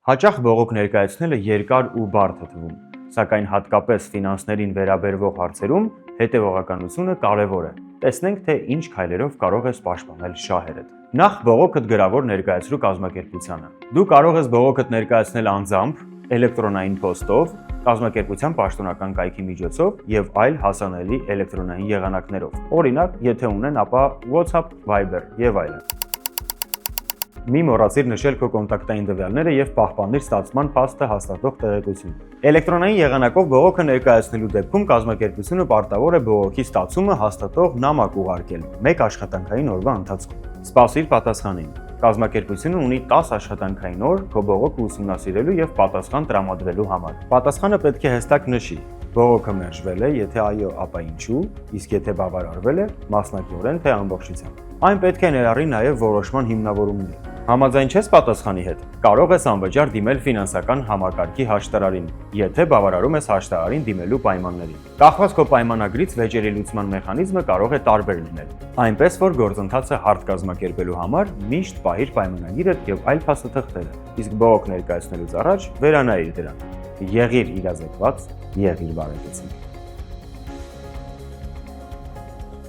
Հաճախ բողոք ներկայացնելը երկար ու բարդ է թվում, սակայն հատկապես ֆինանսներին վերաբերող հարցերում հետևողականությունը կարևոր է։ Տեսնենք, թե ինչ քայլերով կարող ես պաշտպանել շահերդ։ Նախ բողոքդ գրավոր ներկայացրու կազմակերպությանը։ Դու կարող ես բողոքդ ներկայացնել անձամբ, էլեկտրոնային փոստով, կազմակերպության պաշտոնական կայքի միջոցով եւ այլ հասանելի էլեկտրոնային եղանակներով։ Օրինակ, եթե ունեն, ապա WhatsApp, Viber եւ այլն։ Մի մոռացիր նշել քո կոնտակտային տվյալները եւ պահպանիր ստացման փաստը հաստատող տեղեկություն։ Էլեկտրոնային եղանակով բողոքը ներկայացնելու դեպքում կազմակերպությունը պարտավոր է բողոքի ստացումը հաստատող նամակ ուղարկել 1 աշխատանքային օրվա ընթացքում։ Սպասիր պատասխանին։ Կազմակերպությունը ունի 10 աշխատանքային օր քո բողոքը ուսումնասիրելու եւ պատասխան տրամադրելու համար։ Պատասխանը պետք է հստակ նշի. բողոքը մերժվել է, եթե այո, ապա ինչու, իսկ եթե բավարարվել է, մասնակիորեն թե ամբողջությամբ։ Այն պետք է ներառի նաև որոշման հիմնավորումներ։ Համաձայն չես պատասխանի հետ, կարող ես անվճար դիմել ֆինանսական համակարգի հաշտարարին, եթե բավարարում ես հաշտարարին դիմելու պայմաններին։ Կախված քո պայմանագրից վեճերի լուծման մեխանիզմը կարող է տարբեր լինել, այնպես որ գործընթացը հարթ կազմակերպելու համար միշտ պահիր պայմանագիրդ եւ այլ փաստաթղթերը, իսկ բողոք ներկայացնելուց առաջ վերանայիր դրանք։ Եղիր իրազեկված, եղիր բարեկեցիկ։